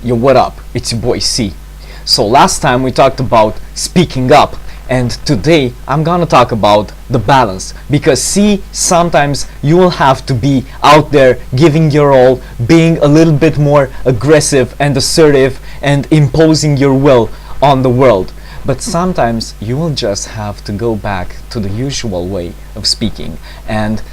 Yo, what up? It's your boy C. So last time we talked about speaking up, and today I'm gonna talk about the balance, because see, sometimes you will have to be out there giving your all, being a little bit more aggressive and assertive and imposing your will on the world. But sometimes you will just have to go back to the usual way of speaking and,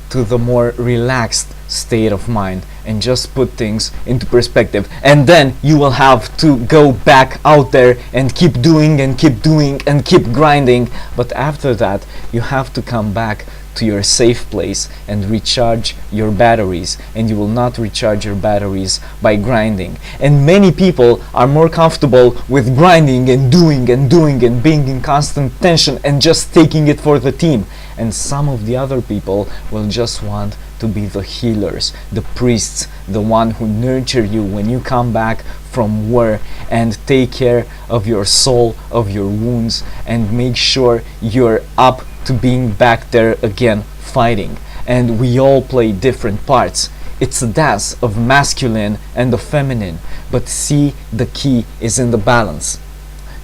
to the more relaxed state of mind and just put things into perspective. And then you will have to go back out there and keep doing and keep doing and keep grinding. But after that, you have to come back to your safe place and recharge your batteries, and you will not recharge your batteries by grinding. And many people are more comfortable with grinding and doing and doing and being in constant tension and just taking it for the team. And some of the other people will just want to be the healers, the priests, the one who nurture you when you come back from war and take care of your soul, of your wounds, and make sure you're up to being back there again fighting. And we all play different parts. It's a dance of masculine and the feminine. But see, the key is in the balance.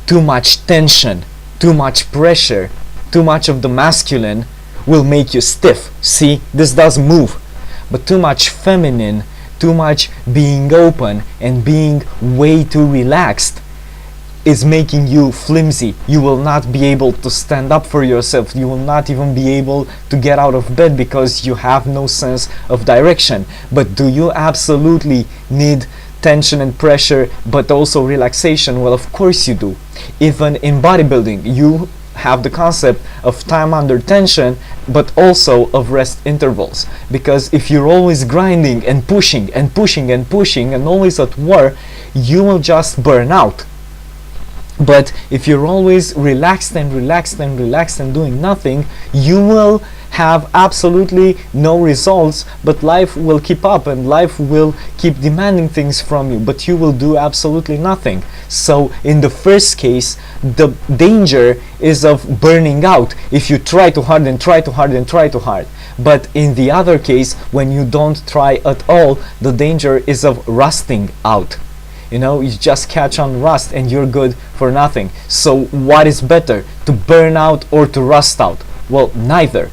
Too much tension, too much pressure, too much of the masculine will make you stiff. See, this doesn't move. But too much feminine, too much being open and being way too relaxed is making you flimsy. You will not be able to stand up for yourself. You will not even be able to get out of bed because you have no sense of direction. But do you absolutely need tension and pressure but also relaxation? Well, of course you do. Even in bodybuilding, you have the concept of time under tension but also of rest intervals, because if you're always grinding and pushing and pushing and pushing and always at war, you will just burn out. But if you're always relaxed and relaxed and relaxed and doing nothing, you will have absolutely no results, but life will keep up and life will keep demanding things from you, but you will do absolutely nothing. So in the first case, the danger is of burning out if you try too hard and try too hard and try too hard. But in the other case, when you don't try at all, the danger is of rusting out. You just catch on rust and you're good for nothing. So what is better, to burn out or to rust out? Well, neither.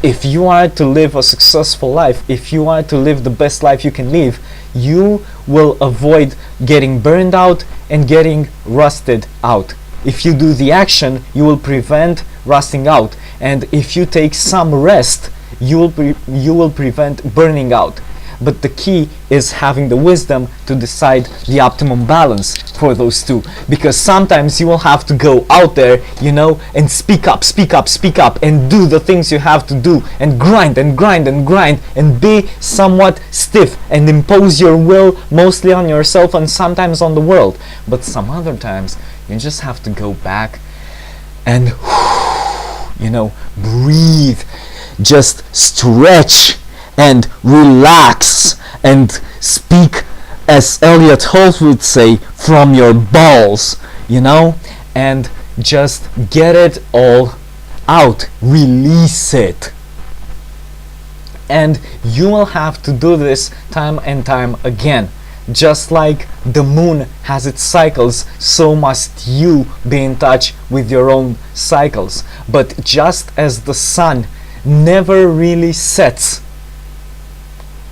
If you are to live a successful life, if you are to live the best life you can live, you will avoid getting burned out and getting rusted out. If you do the action, you will prevent rusting out, and if you take some rest, you will prevent burning out. But the key is having the wisdom to decide the optimum balance for those two, because sometimes you will have to go out there, and speak up and do the things you have to do and grind and grind and grind and be somewhat stiff and impose your will mostly on yourself and sometimes on the world. But some other times you just have to go back and breathe, just stretch and relax and speak, as Elliot Holt would say, from your balls, and just get it all out, release it. And you will have to do this time and time again. Just like the moon has its cycles, so must you be in touch with your own cycles. But just as the sun never really sets,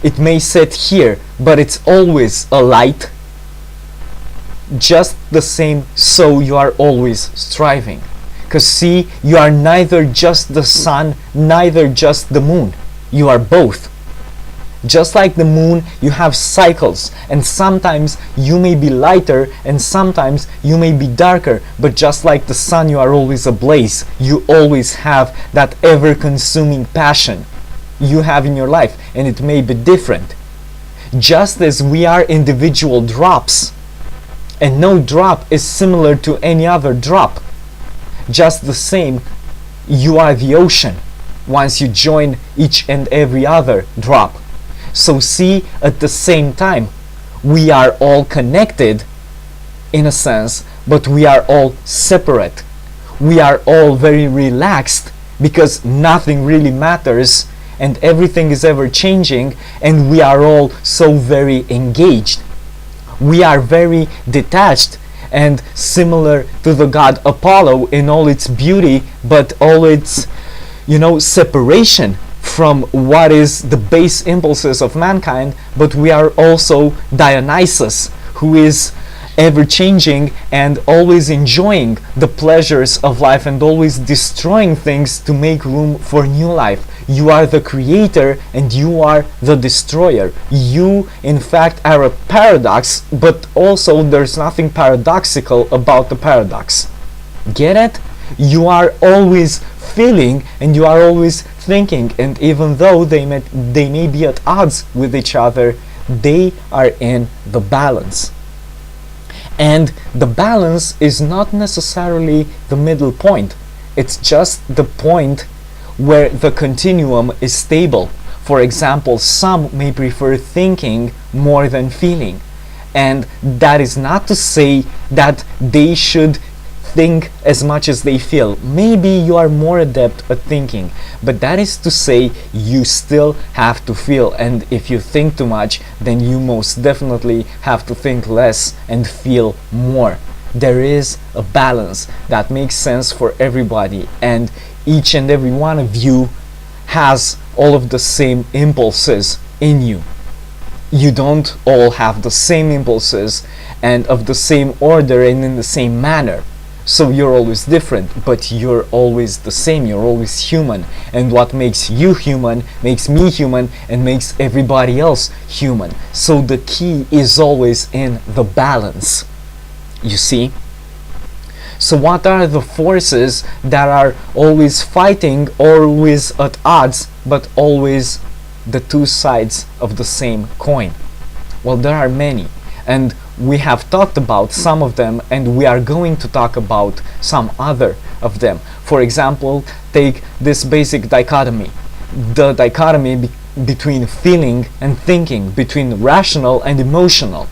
it may set here, but it's always a light. Just the same, so you are always striving. Because see, you are neither just the sun, neither just the moon. You are both. Just like the moon, you have cycles, and sometimes you may be lighter and sometimes you may be darker, but just like the sun, you are always ablaze. You always have that ever-consuming passion you have in your life, and it may be different. Just as we are individual drops, and no drop is similar to any other drop, just the same, you are the ocean once you join each and every other drop. So see, at the same time, we are all connected in a sense, but we are all separate. We are all very relaxed because nothing really matters and everything is ever changing, and we are all so very engaged. We are very detached and similar to the god Apollo in all its beauty, but all its, separation from what is the base impulses of mankind. But we are also Dionysus, who is ever changing and always enjoying the pleasures of life and always destroying things to make room for new life. You are the creator and you are the destroyer. You, in fact, are a paradox, but also there's nothing paradoxical about the paradox. Get it? You are always feeling and you are always thinking, and even though they may be at odds with each other, they are in the balance. And the balance is not necessarily the middle point. It's just the point where the continuum is stable. For example, some may prefer thinking more than feeling. And that is not to say that they should think as much as they feel. Maybe you are more adept at thinking, but that is to say you still have to feel. And if you think too much, then you most definitely have to think less and feel more. There is a balance that makes sense for everybody, and each and every one of you has all of the same impulses in you. You don't all have the same impulses and of the same order and in the same manner. So you're always different, but you're always the same. You're always human. And what makes you human makes me human and makes everybody else human. So the key is always in the balance. You see? So what are the forces that are always fighting, always at odds, but always the two sides of the same coin? Well, there are many. And we have talked about some of them, and we are going to talk about some other of them. For example, take this basic dichotomy. The dichotomy between feeling and thinking, between rational and emotional.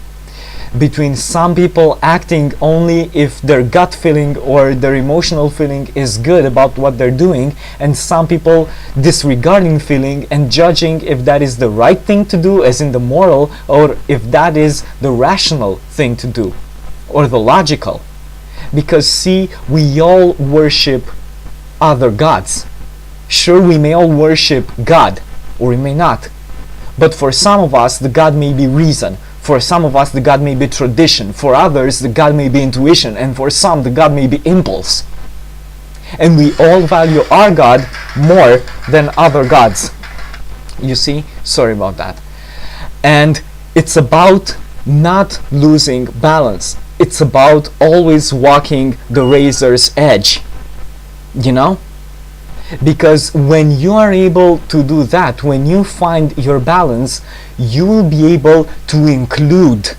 Between some people acting only if their gut feeling or their emotional feeling is good about what they're doing, and some people disregarding feeling and judging if that is the right thing to do, as in the moral, or if that is the rational thing to do, or the logical. Because see, we all worship other gods. Sure, we may all worship God, or we may not. But for some of us, the God may be reason. For some of us, the God may be tradition. For others, the God may be intuition. And for some, the God may be impulse. And we all value our God more than other gods. You see? Sorry about that. And it's about not losing balance. It's about always walking the razor's edge. You know? Because when you are able to do that, when you find your balance, you will be able to include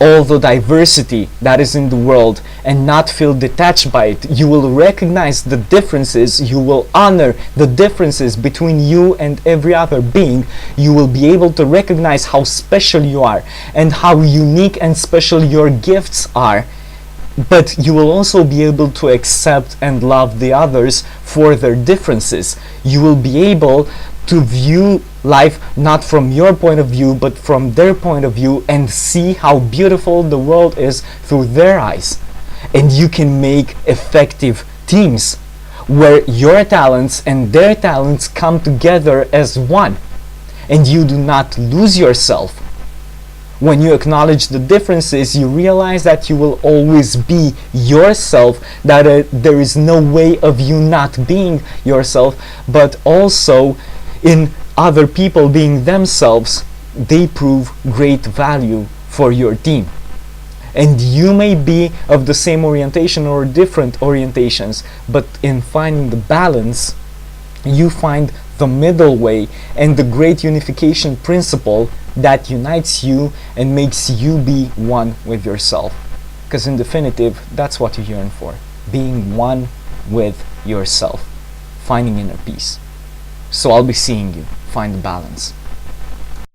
all the diversity that is in the world and not feel detached by it. You will recognize the differences. You will honor the differences between you and every other being. You will be able to recognize how special you are and how unique and special your gifts are. But you will also be able to accept and love the others for their differences. You will be able to view life not from your point of view, but from their point of view, and see how beautiful the world is through their eyes. And you can make effective teams where your talents and their talents come together as one, and you do not lose yourself. When you acknowledge the differences, you realize that you will always be yourself, that there is no way of you not being yourself, but also in other people being themselves, they prove great value for your team. And you may be of the same orientation or different orientations, but in finding the balance, you find the middle way and the great unification principle that unites you and makes you be one with yourself. Because in definitive, that's what you yearn for. Being one with yourself. Finding inner peace. So I'll be seeing you. Find the balance.